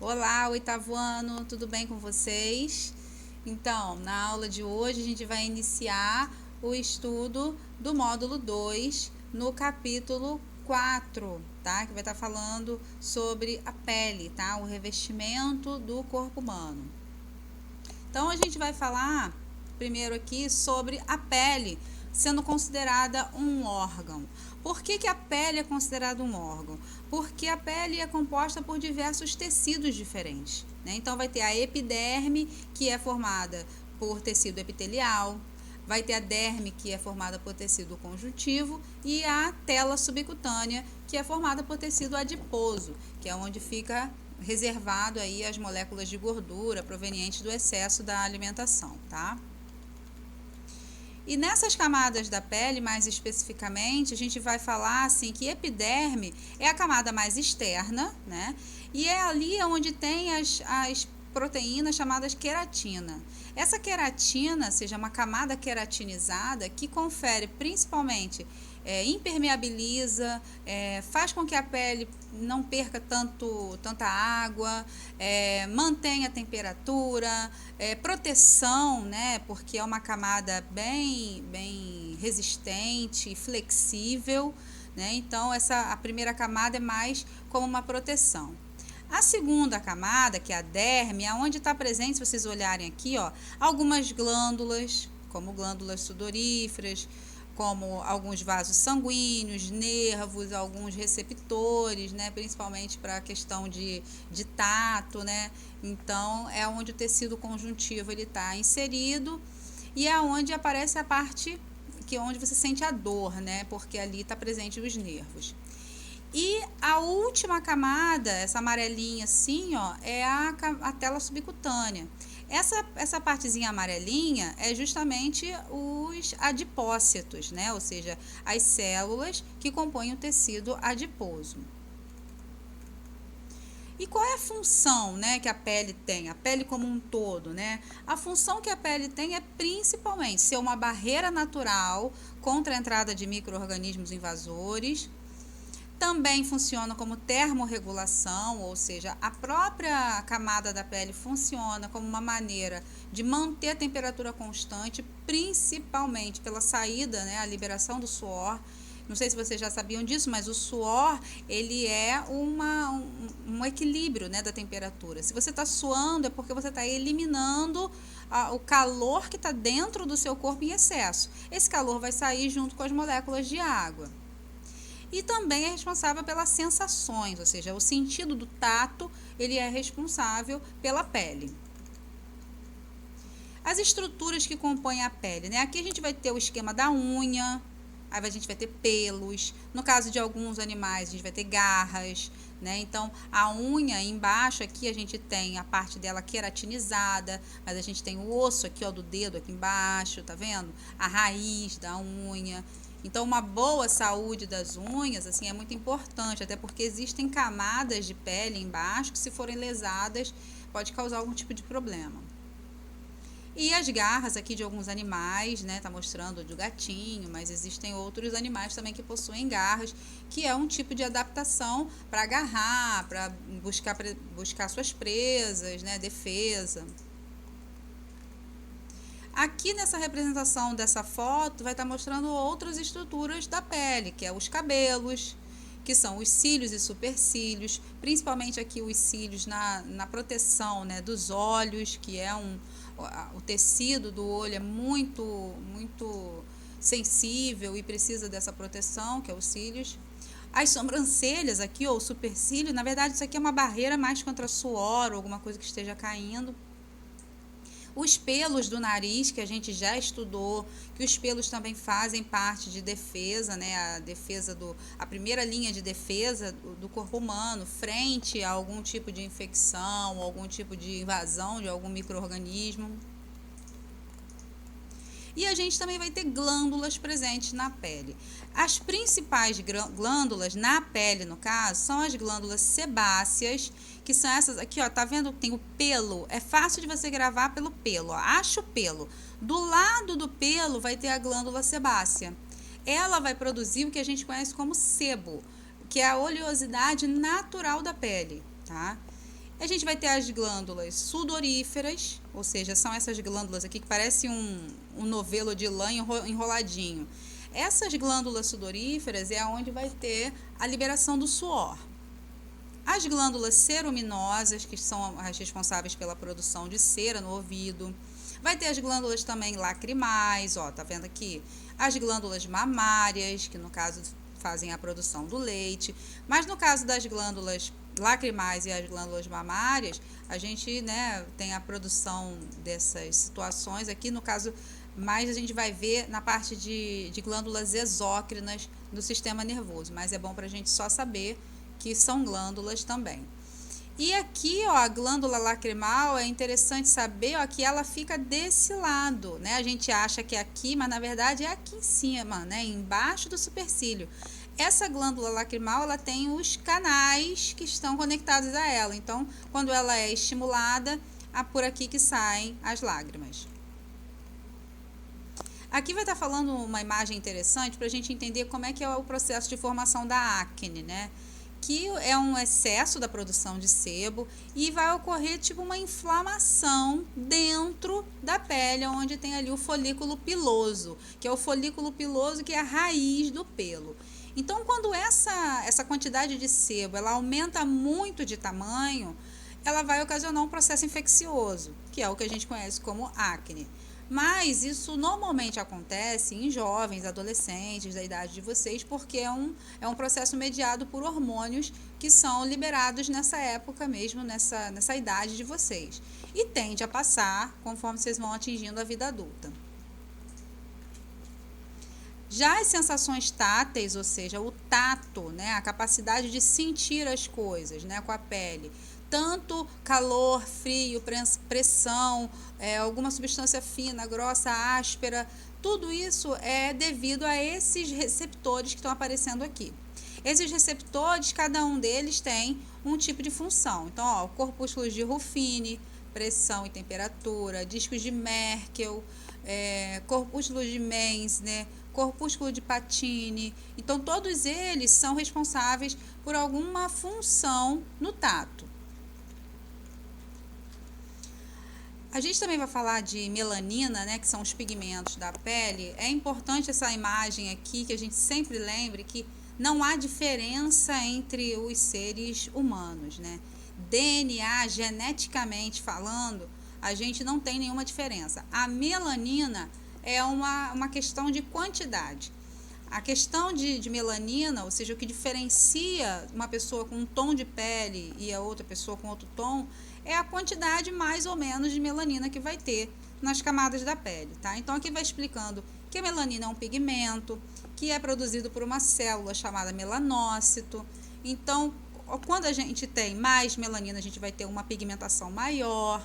Olá, oitavo ano, tudo bem com vocês? Então, na aula de hoje a gente vai iniciar o estudo do módulo 2 no capítulo 4, tá? Que vai estar falando sobre a pele, tá? O revestimento do corpo humano. Então, a gente vai falar primeiro aqui sobre a pele sendo considerada um órgão. Por que a pele é considerada um órgão? Porque a pele é composta por diversos tecidos diferentes, né? Então, vai ter a epiderme, que é formada por tecido epitelial, vai ter a derme, que é formada por tecido conjuntivo, e a tela subcutânea, que é formada por tecido adiposo, que é onde fica reservado aí as moléculas de gordura provenientes do excesso da alimentação, tá? E nessas camadas da pele, mais especificamente, a gente vai falar assim que epiderme é a camada mais externa, né? E é ali onde tem as proteínas chamadas queratina. Essa queratina, seja uma camada queratinizada, que confere principalmente impermeabiliza, faz com que a pele não perca tanta água, mantém a temperatura, proteção, né, porque é uma camada bem resistente, flexível, né, então a primeira camada é mais como uma proteção. A segunda camada, que é a derme, é onde está presente, se vocês olharem aqui, ó, algumas glândulas, como glândulas sudoríferas, como alguns vasos sanguíneos, nervos, alguns receptores, né, principalmente para a questão de tato, né, então é onde o tecido conjuntivo ele está inserido e é onde aparece a parte que é onde você sente a dor, né, porque ali está presente os nervos. E a última camada, essa amarelinha assim, ó, é a tela subcutânea. Essa partezinha amarelinha é justamente os adipócitos, né? Ou seja, as células que compõem o tecido adiposo. E qual é a função, né, que a pele tem? A pele como um todo, né? A função que a pele tem é principalmente ser uma barreira natural contra a entrada de micro-organismos invasores. Também funciona como termorregulação, ou seja, a própria camada da pele funciona como uma maneira de manter a temperatura constante, principalmente pela saída, né, a liberação do suor. Não sei se vocês já sabiam disso, mas o suor ele é um equilíbrio, né, da temperatura. Se você está suando é porque você está eliminando o calor que está dentro do seu corpo em excesso. Esse calor vai sair junto com as moléculas de água. E também é responsável pelas sensações, ou seja, o sentido do tato, ele é responsável pela pele. As estruturas que compõem a pele, né? Aqui a gente vai ter o esquema da unha, aí a gente vai ter pelos, no caso de alguns animais a gente vai ter garras, né? Então a unha embaixo aqui a gente tem a parte dela queratinizada, mas a gente tem o osso aqui, ó, do dedo aqui embaixo, tá vendo? A raiz da unha. Então, uma boa saúde das unhas, assim, é muito importante, até porque existem camadas de pele embaixo que, se forem lesadas, pode causar algum tipo de problema. E as garras aqui de alguns animais, né, tá mostrando do gatinho, mas existem outros animais também que possuem garras, que é um tipo de adaptação para agarrar, para buscar suas presas, né, defesa. Aqui nessa representação dessa foto vai estar mostrando outras estruturas da pele, que é os cabelos, que são os cílios e supercílios, principalmente aqui os cílios na proteção, né, dos olhos, que é o tecido do olho é muito sensível e precisa dessa proteção, que é os cílios. As sobrancelhas aqui, ou o supercílio, na verdade isso aqui é uma barreira mais contra suor ou alguma coisa que esteja caindo. Os pelos do nariz, que a gente já estudou, que os pelos também fazem parte de defesa, né? A primeira linha de defesa do corpo humano, frente a algum tipo de infecção, algum tipo de invasão de algum micro-organismo. E a gente também vai ter glândulas presentes na pele. As principais glândulas na pele, no caso, são as glândulas sebáceas, que são essas aqui, ó, tá vendo que tem o pelo? É fácil de você gravar pelo pelo, ó. Acha o pelo. Do lado do pelo vai ter a glândula sebácea. Ela vai produzir o que a gente conhece como sebo, que é a oleosidade natural da pele, tá? A gente vai ter as glândulas sudoríferas, ou seja, são essas glândulas aqui que parecem um novelo de lã enroladinho. Essas glândulas sudoríferas é onde vai ter a liberação do suor. As glândulas ceruminosas, que são as responsáveis pela produção de cera no ouvido. Vai ter as glândulas também lacrimais, ó, tá vendo aqui? As glândulas mamárias, que no caso fazem a produção do leite. Mas no caso das glândulas lacrimais e as glândulas mamárias, a gente, né, tem a produção dessas situações aqui, no caso, mais a gente vai ver na parte de glândulas exócrinas do sistema nervoso, mas é bom para a gente só saber que são glândulas também. E aqui, ó, a glândula lacrimal, é interessante saber, ó, que ela fica desse lado, né? A gente acha que é aqui, mas na verdade é aqui em cima, né? Embaixo do supercílio. Essa glândula lacrimal, ela tem os canais que estão conectados a ela. Então, quando ela é estimulada, é por aqui que saem as lágrimas. Aqui vai estar falando uma imagem interessante para a gente entender como é que é o processo de formação da acne, né? Que é um excesso da produção de sebo e vai ocorrer tipo uma inflamação dentro da pele, onde tem ali o folículo piloso, que é o folículo piloso que é a raiz do pelo. Então, quando essa quantidade de sebo ela aumenta muito de tamanho, ela vai ocasionar um processo infeccioso, que é o que a gente conhece como acne. Mas isso normalmente acontece em jovens, adolescentes, da idade de vocês, porque é um processo mediado por hormônios que são liberados nessa época mesmo, nessa idade de vocês. E tende a passar conforme vocês vão atingindo a vida adulta. Já as sensações táteis, ou seja, o tato, né, a capacidade de sentir as coisas, né, com a pele, tanto calor, frio, pressão, alguma substância fina, grossa, áspera, tudo isso é devido a esses receptores que estão aparecendo aqui. Esses receptores, cada um deles tem um tipo de função. Então, ó, corpúsculos de Ruffini, pressão e temperatura, discos de Merkel, corpúsculos de Meissner, corpúsculo de Patini. Então, todos eles são responsáveis por alguma função no tato. A gente também vai falar de melanina, né, que são os pigmentos da pele. É importante essa imagem aqui, que a gente sempre lembre que não há diferença entre os seres humanos, né? DNA, geneticamente falando, a gente não tem nenhuma diferença. A melanina é uma questão de quantidade. A questão de melanina, ou seja, o que diferencia uma pessoa com um tom de pele e a outra pessoa com outro tom, é a quantidade mais ou menos de melanina que vai ter nas camadas da pele, tá? Então, aqui vai explicando que a melanina é um pigmento que é produzido por uma célula chamada melanócito. Então, quando a gente tem mais melanina, a gente vai ter uma pigmentação maior.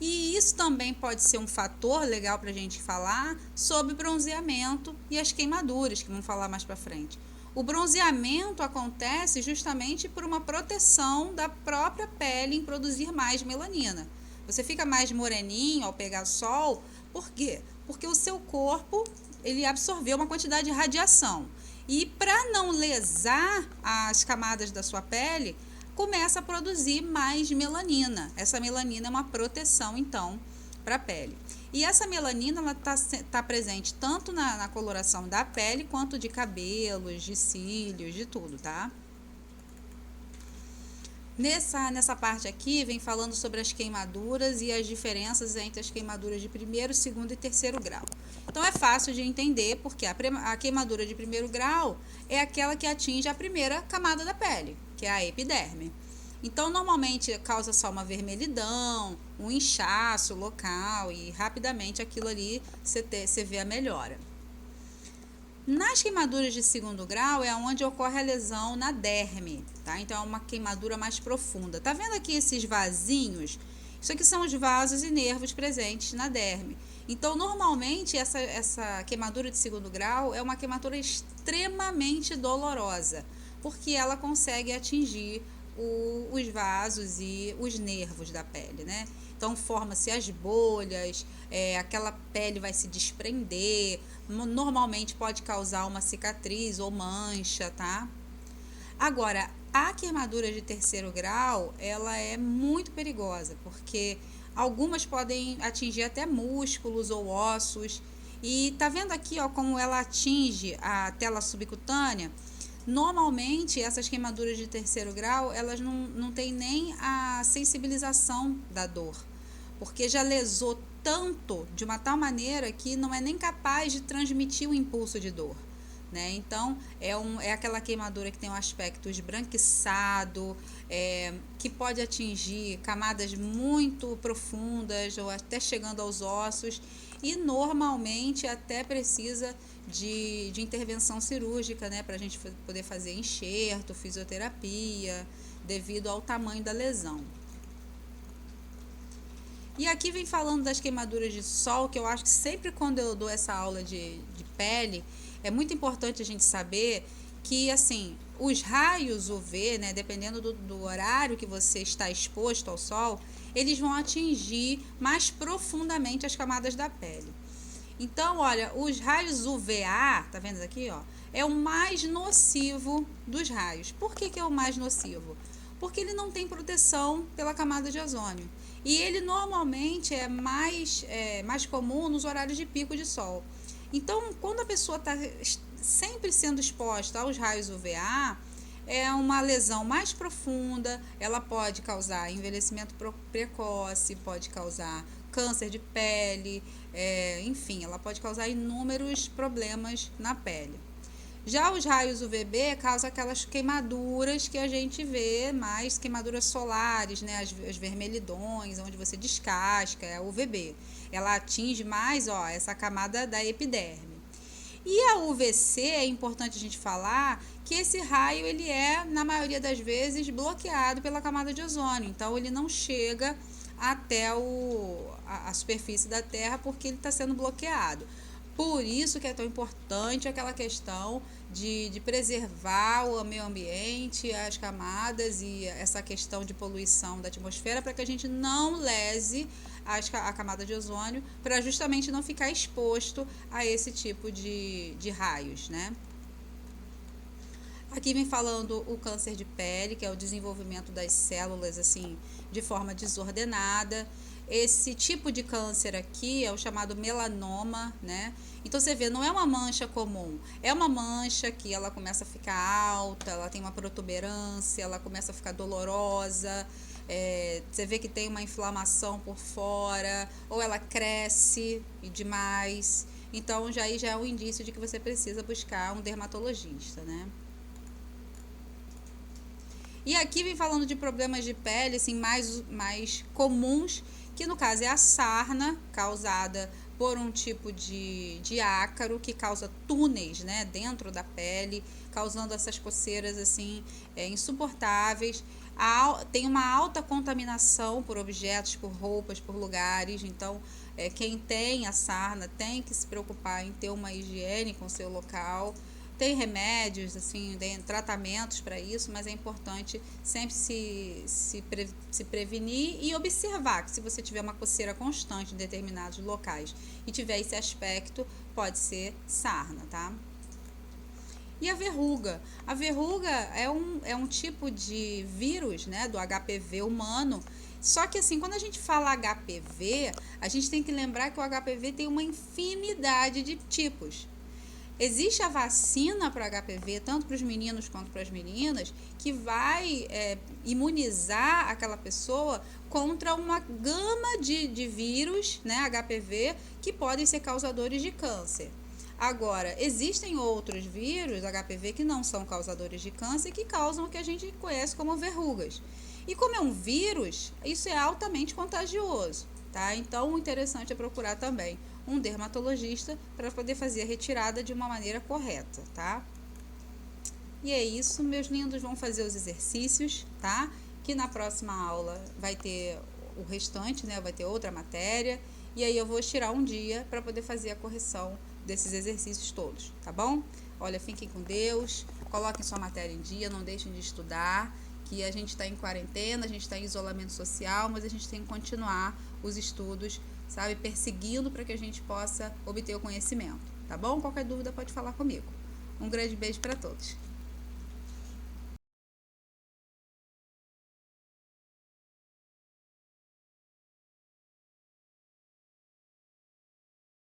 E isso também pode ser um fator legal para a gente falar sobre bronzeamento e as queimaduras, que vamos falar mais para frente. O bronzeamento acontece justamente por uma proteção da própria pele em produzir mais melanina. Você fica mais moreninho ao pegar sol, por quê? Porque o seu corpo ele absorveu uma quantidade de radiação. E para não lesar as camadas da sua pele, começa a produzir mais melanina. Essa melanina é uma proteção, então, para a pele. E essa melanina está presente tanto na coloração da pele, quanto de cabelos, de cílios, de tudo, tá? Nessa parte aqui, vem falando sobre as queimaduras e as diferenças entre as queimaduras de primeiro, segundo e terceiro grau. Então, é fácil de entender, porque a queimadura de primeiro grau é aquela que atinge a primeira camada da pele, que é a epiderme. Então, normalmente, causa só uma vermelhidão, um inchaço local e rapidamente aquilo ali você vê a melhora. Nas queimaduras de segundo grau é onde ocorre a lesão na derme, tá? Então, é uma queimadura mais profunda. Tá vendo aqui esses vasinhos? Isso aqui são os vasos e nervos presentes na derme. Então, normalmente, essa queimadura de segundo grau é uma queimadura extremamente dolorosa, porque ela consegue atingir os vasos e os nervos da pele, né? Então, forma-se as bolhas, aquela pele vai se desprender, normalmente pode causar uma cicatriz ou mancha, tá? Agora, A queimadura de terceiro grau, ela é muito perigosa, porque algumas podem atingir até músculos ou ossos. E tá vendo aqui, ó, como ela atinge a tela subcutânea? Normalmente, essas queimaduras de terceiro grau, elas não têm nem a sensibilização da dor, porque já lesou tanto, de uma tal maneira, que não é nem capaz de transmitir o impulso de dor. Né? Então, é aquela queimadura que tem um aspecto esbranquiçado, que pode atingir camadas muito profundas ou até chegando aos ossos, e normalmente até precisa de intervenção cirúrgica, né? Para a gente poder fazer enxerto, fisioterapia, devido ao tamanho da lesão. E aqui vem falando das queimaduras de sol, que eu acho que sempre quando eu dou essa aula de pele, é muito importante a gente saber que, assim, os raios UV, né, dependendo do horário que você está exposto ao sol, eles vão atingir mais profundamente as camadas da pele. Então, olha, os raios UVA, tá vendo aqui, ó, é o mais nocivo dos raios. Por que é o mais nocivo? Porque ele não tem proteção pela camada de ozônio. E ele normalmente é mais comum nos horários de pico de sol. Então, quando a pessoa está sempre sendo exposta aos raios UVA, é uma lesão mais profunda, ela pode causar envelhecimento precoce, pode causar câncer de pele, enfim, ela pode causar inúmeros problemas na pele. Já os raios UVB causam aquelas queimaduras que a gente vê, mais queimaduras solares, né? As vermelhidões, onde você descasca, é a UVB. Ela atinge mais, ó, essa camada da epiderme. E a UVC, é importante a gente falar que esse raio, ele é, na maioria das vezes, bloqueado pela camada de ozônio. Então, ele não chega até a superfície da Terra porque ele está sendo bloqueado. Por isso que é tão importante aquela questão de preservar o meio ambiente, as camadas e essa questão de poluição da atmosfera, para que a gente não lese a camada de ozônio, para justamente não ficar exposto a esse tipo de raios, né? Aqui vem falando o câncer de pele, que é o desenvolvimento das células assim de forma desordenada. Esse tipo de câncer aqui é o chamado melanoma, né? Então você vê, não é uma mancha comum, é uma mancha que ela começa a ficar alta, ela tem uma protuberância, ela começa a ficar dolorosa, você vê que tem uma inflamação por fora, ou ela cresce demais. Então já é um indício de que você precisa buscar um dermatologista, né? E aqui vem falando de problemas de pele assim, mais comuns, que no caso é a sarna, causada por um tipo de ácaro que causa túneis, né, dentro da pele, causando essas coceiras assim, insuportáveis. Tem uma alta contaminação por objetos, por roupas, por lugares. Então, quem tem a sarna tem que se preocupar em ter uma higiene com o seu local. Tem remédios, assim, tem tratamentos para isso, mas é importante sempre se prevenir e observar que se você tiver uma coceira constante em determinados locais e tiver esse aspecto, pode ser sarna, tá? E a verruga? A verruga é um tipo de vírus, né, do HPV humano. Só que assim, quando a gente fala HPV, a gente tem que lembrar que o HPV tem uma infinidade de tipos. Existe a vacina para HPV, tanto para os meninos quanto para as meninas, que vai imunizar aquela pessoa contra uma gama de vírus, né, HPV, que podem ser causadores de câncer. Agora, existem outros vírus, HPV, que não são causadores de câncer, que causam o que a gente conhece como verrugas. E como é um vírus, isso é altamente contagioso, tá? Então, o interessante é procurar também um dermatologista para poder fazer a retirada de uma maneira correta, tá? E é isso, meus lindos, vão fazer os exercícios, tá? Que na próxima aula vai ter o restante, né? Vai ter outra matéria, e aí eu vou tirar um dia para poder fazer a correção desses exercícios todos, tá bom? Olha, fiquem com Deus, coloquem sua matéria em dia, não deixem de estudar, que a gente está em quarentena, a gente está em isolamento social, mas a gente tem que continuar os estudos, sabe, perseguindo para que a gente possa obter o conhecimento, tá bom? Qualquer dúvida pode falar comigo. Um grande beijo para todos.